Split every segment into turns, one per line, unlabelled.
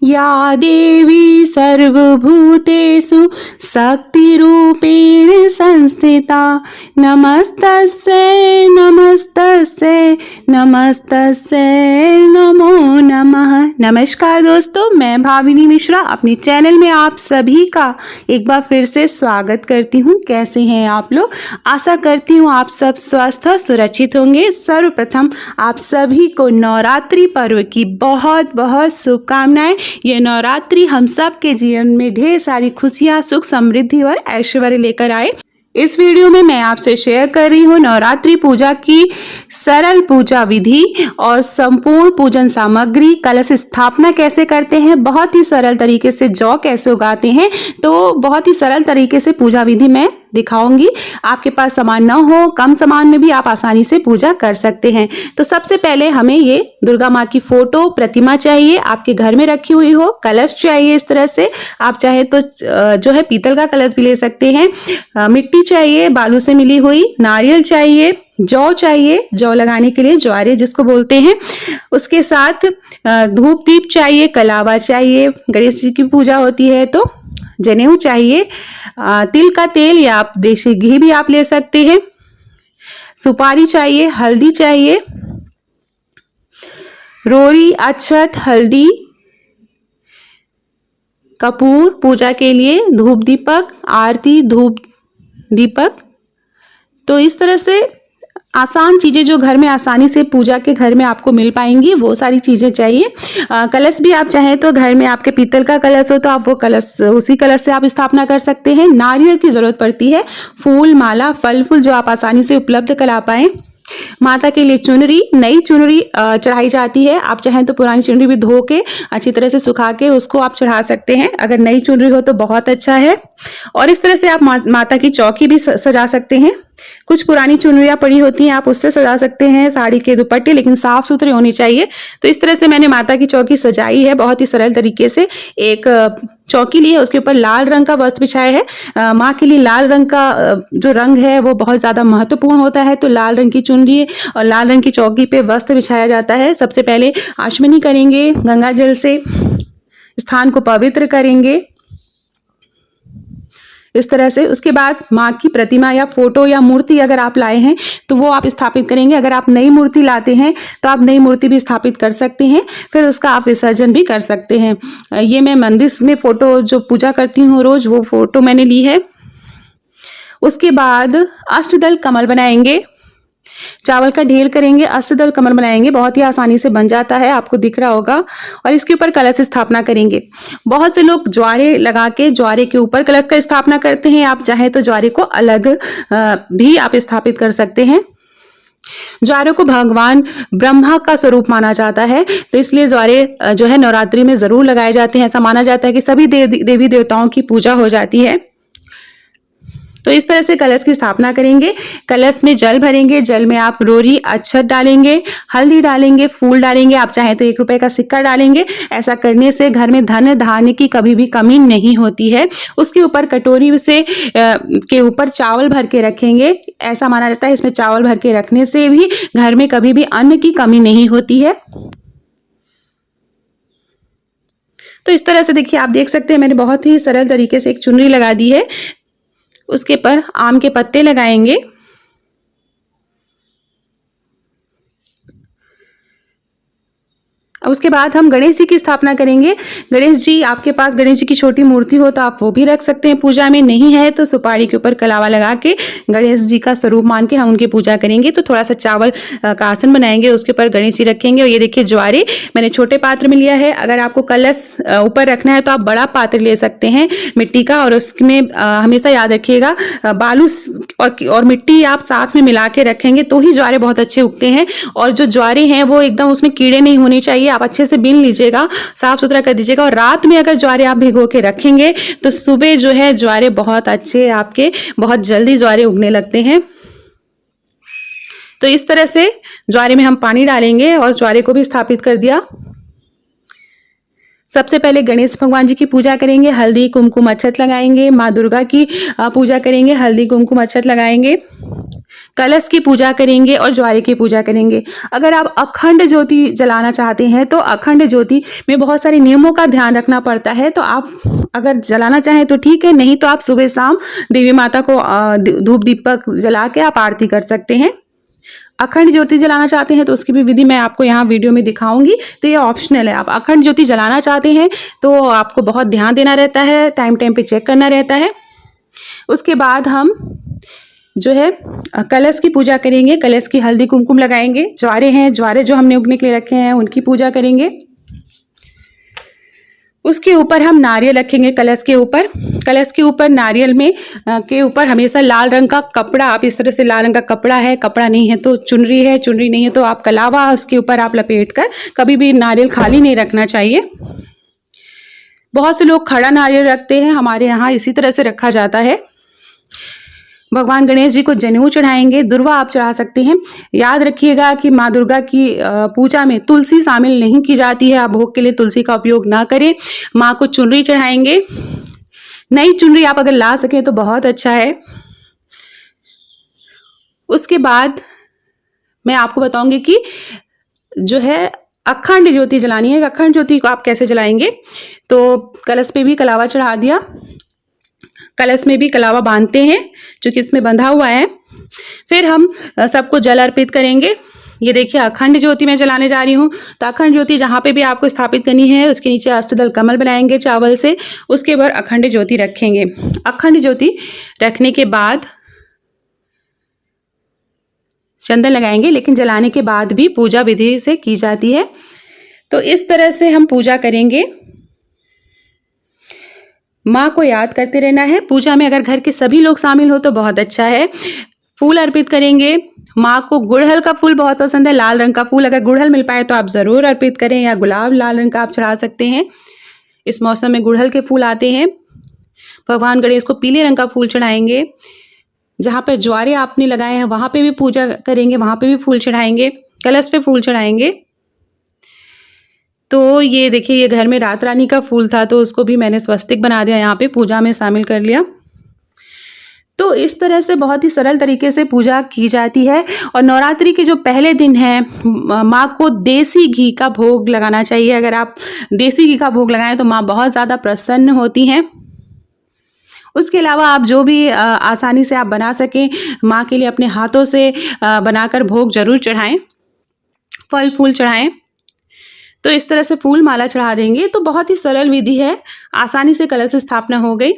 या देवी सर्वभूतेषु शक्तिरूपेण संस्थिता नमस्तस्यै नमस्तस्यै नमस्तस्यै नमो नमः। नमस्कार दोस्तों, मैं भाविनी मिश्रा अपने चैनल में आप सभी का एक बार फिर से स्वागत करती हूँ। कैसे हैं आप लोग? आशा करती हूँ आप सब स्वस्थ और सुरक्षित होंगे। सर्वप्रथम आप सभी को नवरात्रि पर्व की बहुत बहुत शुभकामनाएं। ये नवरात्रि हम सब के जीवन में ढेर सारी खुशियां, सुख, समृद्धि और ऐश्वर्य लेकर आए। इस वीडियो में मैं आपसे शेयर कर रही हूँ नवरात्रि पूजा की सरल पूजा विधि और संपूर्ण पूजन सामग्री। कलश स्थापना कैसे करते हैं, बहुत ही सरल तरीके से जौ कैसे उगाते हैं, तो बहुत ही सरल तरीके से पूजा विधि मैं दिखाऊंगी। आपके पास सामान न हो, कम सामान में भी आप आसानी से पूजा कर सकते हैं। तो सबसे पहले हमें ये दुर्गा माँ की फोटो प्रतिमा चाहिए, आपके घर में रखी हुई हो। कलश चाहिए इस तरह से, आप चाहे तो जो है पीतल का कलश भी ले सकते हैं। मिट्टी चाहिए बालू से मिली हुई, नारियल चाहिए, जौ चाहिए, जौ लगाने के लिए ज्वारे जिसको बोलते हैं। उसके साथ धूप दीप चाहिए, कलावा चाहिए, गणेश जी की पूजा होती है तो जनेऊ चाहिए, तिल का तेल या आप देसी घी भी आप ले सकते हैं, सुपारी चाहिए, हल्दी चाहिए, रोरी, अक्षत, हल्दी, कपूर पूजा के लिए, धूप दीपक, आरती, धूप दीपक। तो इस तरह से आसान चीज़ें जो घर में आसानी से पूजा के घर में आपको मिल पाएंगी वो सारी चीज़ें चाहिए। कलश भी आप चाहें तो घर में आपके पीतल का कलश हो तो आप वो कलश, उसी कलश से आप स्थापना कर सकते हैं। नारियल की ज़रूरत पड़ती है, फूल, माला, फल फूल जो आप आसानी से उपलब्ध करा पाएँ। माता के लिए चुनरी, नई चुनरी चढ़ाई जाती है। आप चाहें तो पुरानी चुनरी भी धो के अच्छी तरह से सुखा के उसको आप चढ़ा सकते हैं, अगर नई चुनरी हो तो बहुत अच्छा है। और इस तरह से आप माता की चौकी भी सजा सकते हैं। कुछ पुरानी चुनरियाँ पड़ी होती हैं, आप उससे सजा सकते हैं, साड़ी के दुपट्टे, लेकिन साफ सुथरे होनी चाहिए। तो इस तरह से मैंने माता की चौकी सजाई है बहुत ही सरल तरीके से। एक चौकी ली है, उसके ऊपर लाल रंग का वस्त्र बिछाया है। माँ के लिए लाल रंग का जो रंग है वो बहुत ज़्यादा महत्वपूर्ण होता है, तो लाल रंग की चुनरी और लाल रंग की चौकी पे वस्त्र बिछाया जाता है। सबसे पहले आचमनी करेंगे, गंगा जल से स्थान को पवित्र करेंगे इस तरह से। उसके बाद माँ की प्रतिमा या फोटो या मूर्ति अगर आप लाए हैं तो वो आप स्थापित करेंगे। अगर आप नई मूर्ति लाते हैं तो आप नई मूर्ति भी स्थापित कर सकते हैं, फिर उसका आप विसर्जन भी कर सकते हैं। ये मैं मंदिर में फोटो जो पूजा करती हूँ रोज, वो फोटो मैंने ली है। उसके बाद अष्टदल कमल बनाएंगे, चावल का ढेर करेंगे, अष्टदल कमल बनाएंगे, बहुत ही आसानी से बन जाता है, आपको दिख रहा होगा। और इसके ऊपर कलश स्थापना करेंगे। बहुत से लोग ज्वारे लगा के ज्वारे के ऊपर कलश का स्थापना करते हैं, आप चाहे तो ज्वारे को अलग भी आप स्थापित कर सकते हैं। ज्वारे को भगवान ब्रह्मा का स्वरूप माना जाता है, तो इसलिए ज्वारे जो है नवरात्रि में जरूर लगाए जाते हैं। ऐसा माना जाता है कि सभी देवी देवताओं की पूजा हो जाती है। तो इस तरह से कलश की स्थापना करेंगे। कलश में जल भरेंगे, जल में आप रोरी, अक्षत डालेंगे, हल्दी डालेंगे, फूल डालेंगे, आप चाहें तो 1 रुपए का सिक्का डालेंगे। ऐसा करने से घर में धन धान्य की कभी भी कमी नहीं होती है। उसके ऊपर कटोरी से के ऊपर चावल भर के रखेंगे। ऐसा माना जाता है इसमें चावल भर के रखने से भी घर में कभी भी अन्न की कमी नहीं होती है। तो इस तरह से देखिए, आप देख सकते हैं मैंने बहुत ही सरल तरीके से एक चुनरी लगा दी है। उसके पर आम के पत्ते लगाएंगे। उसके बाद हम गणेश जी की स्थापना करेंगे। गणेश जी, आपके पास गणेश जी की छोटी मूर्ति हो तो आप वो भी रख सकते हैं पूजा में, नहीं है तो सुपारी के ऊपर कलावा लगा के गणेश जी का स्वरूप मान के हम उनकी पूजा करेंगे। तो थोड़ा सा चावल का आसन बनाएंगे, उसके ऊपर गणेश जी रखेंगे। और ये देखिए ज्वारे मैंने छोटे पात्र में लिया है। अगर आपको कलश ऊपर रखना है तो आप बड़ा पात्र ले सकते हैं मिट्टी का, और उसमें हमेशा याद रखिएगा बालू और मिट्टी आप साथ में मिला के रखेंगे तो ही ज्वारे बहुत अच्छे उगते हैं। और जो ज्वारे हैं वो एकदम उसमें कीड़े नहीं होने चाहिए, आप अच्छे से बीन लीजिएगा, साफ सुथरा कर दीजिएगा। और रात में अगर ज्वारे आप भिगो के रखेंगे तो सुबह जो है ज्वारे बहुत अच्छे, आपके बहुत जल्दी ज्वारे उगने लगते हैं। तो इस तरह से ज्वारे में हम पानी डालेंगे और ज्वारे को भी स्थापित कर दिया। सबसे पहले गणेश भगवान जी की पूजा करेंगे, हल्दी कुमकुम अक्षत लगाएंगे। माँ दुर्गा की पूजा करेंगे, हल्दी कुमकुम अक्षत लगाएंगे। कलश की पूजा करेंगे और ज्वारे की पूजा करेंगे। अगर आप अखंड ज्योति जलाना चाहते हैं तो अखंड ज्योति में बहुत सारे नियमों का ध्यान रखना पड़ता है, तो आप अगर जलाना चाहें तो ठीक है, नहीं तो आप सुबह शाम देवी माता को धूप दीपक जला के आप आरती कर सकते हैं। अखंड ज्योति जलाना चाहते हैं तो उसकी भी विधि मैं आपको यहाँ वीडियो में दिखाऊंगी, तो ये ऑप्शनल है। आप अखंड ज्योति जलाना चाहते हैं तो आपको बहुत ध्यान देना रहता है, टाइम टाइम पे चेक करना रहता है। उसके बाद हम जो है कलश की पूजा करेंगे, कलश की हल्दी कुमकुम लगाएंगे। ज्वारे हैं, ज्वारे जो हमने उगने के लिए रखे हैं उनकी पूजा करेंगे। उसके ऊपर हम नारियल रखेंगे कलश के ऊपर। कलश के ऊपर नारियल में के ऊपर हमेशा लाल रंग का कपड़ा, आप इस तरह से लाल रंग का कपड़ा है, कपड़ा नहीं है तो चुनरी है, चुनरी नहीं है तो आप कलावा उसके ऊपर आप लपेट कर, कभी भी नारियल खाली नहीं रखना चाहिए। बहुत से लोग खड़ा नारियल रखते हैं, हमारे यहाँ इसी तरह से रखा जाता है। भगवान गणेश जी को जनेऊ चढ़ाएंगे, दुर्वा आप चढ़ा सकते हैं। याद रखिएगा कि माँ दुर्गा की पूजा में तुलसी शामिल नहीं की जाती है, आप भोग के लिए तुलसी का उपयोग ना करें। माँ को चुनरी चढ़ाएंगे, नई चुनरी आप अगर ला सकें तो बहुत अच्छा है। उसके बाद मैं आपको बताऊंगी कि जो है अखंड ज्योति जलानी है। अखंड ज्योति को आप कैसे जलाएंगे, तो कलश पे भी कलावा चढ़ा दिया, कलश में भी कलावा बांधते हैं जो कि इसमें बंधा हुआ है। फिर हम सबको जल अर्पित करेंगे। ये देखिए अखंड ज्योति मैं जलाने जा रही हूँ, तो अखंड ज्योति जहाँ पे भी आपको स्थापित करनी है उसके नीचे अष्टदल कमल बनाएंगे चावल से, उसके ऊपर अखंड ज्योति रखेंगे। अखंड ज्योति रखने के बाद चंदन लगाएंगे, लेकिन जलाने के बाद भी पूजा विधि से की जाती है। तो इस तरह से हम पूजा करेंगे। माँ को याद करते रहना है। पूजा में अगर घर के सभी लोग शामिल हो तो बहुत अच्छा है। फूल अर्पित करेंगे। माँ को गुड़हल का फूल बहुत पसंद है, लाल रंग का फूल, अगर गुड़हल मिल पाए तो आप ज़रूर अर्पित करें, या गुलाब लाल रंग का आप चढ़ा सकते हैं। इस मौसम में गुड़हल के फूल आते हैं। भगवान गणेश को पीले रंग का फूल चढ़ाएंगे। जहाँ पर ज्वारे आपने लगाए हैं वहाँ पे भी पूजा करेंगे, वहाँ पे भी फूल चढ़ाएंगे, कलश पे फूल चढ़ाएंगे। तो ये देखिए ये घर में रात रानी का फूल था तो उसको भी मैंने स्वस्तिक बना दिया, यहाँ पे पूजा में शामिल कर लिया। तो इस तरह से बहुत ही सरल तरीके से पूजा की जाती है। और नवरात्रि के जो पहले दिन है माँ को देसी घी का भोग लगाना चाहिए। अगर आप देसी घी का भोग लगाएं तो माँ बहुत ज़्यादा प्रसन्न होती हैं। उसके अलावा आप जो भी आसानी से आप बना सकें माँ के लिए अपने हाथों से बनाकर भोग जरूर चढ़ाएं, फल फूल चढ़ाएं। तो इस तरह से फूल माला चढ़ा देंगे। तो बहुत ही सरल विधि है, आसानी से कलश स्थापना हो गई।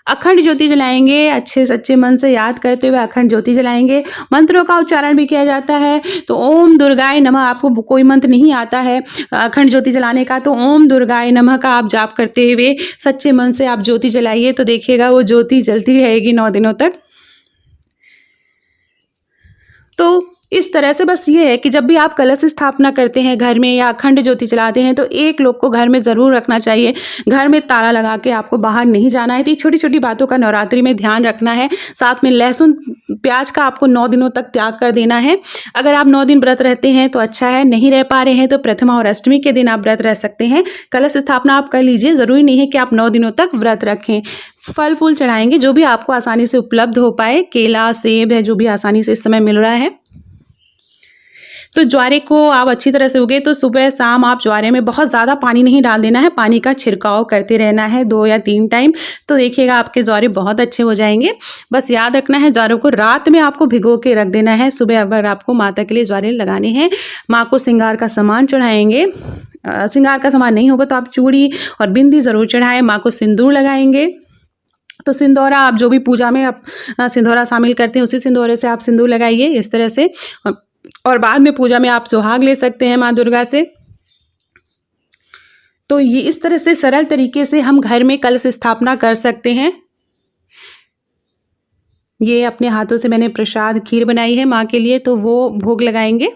अखंड ज्योति जलाएंगे, अच्छे सच्चे मन से याद करते हुए अखंड ज्योति जलाएंगे। मंत्रों का उच्चारण भी किया जाता है। तो ओम दुर्गाय नमः, आपको कोई मंत्र नहीं आता है अखंड ज्योति जलाने का तो ओम दुर्गाय नमः का आप जाप करते हुए सच्चे मन से आप ज्योति जलाइए, तो देखिएगा वो ज्योति जलती रहेगी 9 दिनों तक। तो इस तरह से बस ये है कि जब भी आप कलश स्थापना करते हैं घर में या अखंड ज्योति जलाते हैं तो एक लोग को घर में ज़रूर रखना चाहिए। घर में ताला लगा के आपको बाहर नहीं जाना है। तो ये छोटी छोटी बातों का नवरात्रि में ध्यान रखना है। साथ में लहसुन प्याज का आपको 9 दिनों तक त्याग कर देना है। अगर आप 9 दिन व्रत रहते हैं तो अच्छा है, नहीं रह पा रहे हैं तो प्रथमा और अष्टमी के दिन आप व्रत रह सकते हैं। कलश स्थापना आप कर लीजिए, ज़रूरी नहीं है कि आप 9 दिनों तक व्रत रखें। फल फूल चढ़ाएंगे जो भी आपको आसानी से उपलब्ध हो पाए, केला सेब है जो भी आसानी से इस समय मिल रहा है। तो ज्वारे को आप अच्छी तरह से उगे तो सुबह शाम आप ज्वारे में बहुत ज़्यादा पानी नहीं डाल देना है, पानी का छिड़काव करते रहना है 2 या 3 टाइम। तो देखिएगा आपके ज्वारे बहुत अच्छे हो जाएंगे। बस याद रखना है ज्वारों को रात में आपको भिगो के रख देना है। सुबह अगर आपको माता के लिए ज्वारे लगाने हैं, माँ को श्रृंगार का सामान चढ़ाएंगे। श्रृंगार का सामान नहीं होगा तो आप चूड़ी और बिंदी ज़रूर चढ़ाएं। माँ को सिंदूर लगाएंगे। तो सिंदूरा आप जो भी पूजा में आप सिंदूरा शामिल करते हैं उसी सिंदूरे से आप सिंदूर लगाइए इस तरह से। और बाद में पूजा में आप सुहाग ले सकते हैं माँ दुर्गा से। तो ये इस तरह से सरल तरीके से हम घर में कलश स्थापना कर सकते हैं। ये अपने हाथों से मैंने प्रसाद खीर बनाई है माँ के लिए, तो वो भोग लगाएंगे।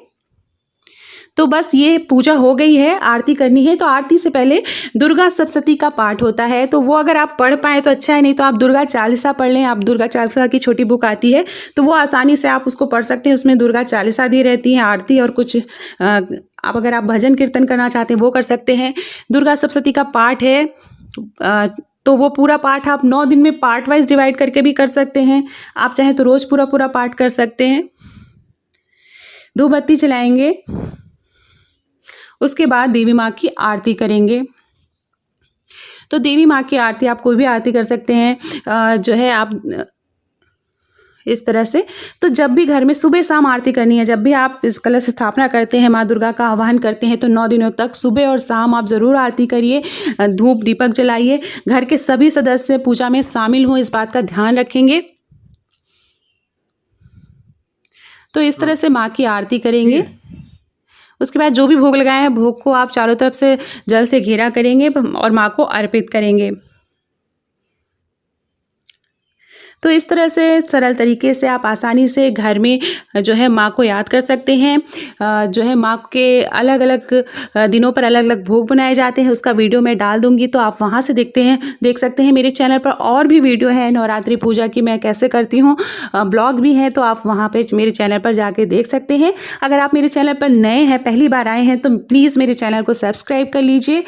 तो बस ये पूजा हो गई है। आरती करनी है तो आरती से पहले दुर्गा सप्तशती का पाठ होता है, तो वो अगर आप पढ़ पाएँ तो अच्छा है, नहीं तो आप दुर्गा चालीसा पढ़ लें। आप दुर्गा चालीसा की छोटी बुक आती है तो वो आसानी से आप उसको पढ़ सकते हैं। उसमें दुर्गा चालीसा दी रहती है, आरती और कुछ आप अगर आप भजन कीर्तन करना चाहते हैं वो कर सकते हैं। दुर्गा सप्तशती का पाठ है तो वो पूरा पाठ आप 9 दिन में पार्ट वाइज डिवाइड करके भी कर सकते हैं। आप चाहें तो रोज़ पूरा पूरा पाठ कर सकते हैं। धूप बत्ती जलाएंगे, उसके बाद देवी माँ की आरती करेंगे। तो देवी माँ की आरती आप कोई भी आरती कर सकते हैं, जो है आप इस तरह से। तो जब भी घर में सुबह शाम आरती करनी है, जब भी आप इस कलश स्थापना करते हैं, माँ दुर्गा का आह्वान करते हैं, तो 9 दिनों तक सुबह और शाम आप ज़रूर आरती करिए, धूप दीपक जलाइए। घर के सभी सदस्य पूजा में शामिल हों, इस बात का ध्यान रखेंगे। तो इस तरह से माँ की आरती करेंगे। उसके बाद जो भी भोग लगाए हैं, भोग को आप चारों तरफ से जल से घेरा करेंगे और माँ को अर्पित करेंगे। तो इस तरह से सरल तरीके से आप आसानी से घर में जो है माँ को याद कर सकते हैं। जो है माँ के अलग अलग दिनों पर अलग अलग भोग बनाए जाते हैं, उसका वीडियो मैं डाल दूंगी, तो आप वहाँ से देख सकते हैं। मेरे चैनल पर और भी वीडियो है नवरात्रि पूजा की, मैं कैसे करती हूँ, ब्लॉग भी है, तो आप वहाँ पे मेरे चैनल पर जाके देख सकते हैं। अगर आप मेरे चैनल पर नए हैं, पहली बार आए हैं, तो प्लीज़ मेरे चैनल को सब्सक्राइब कर लीजिए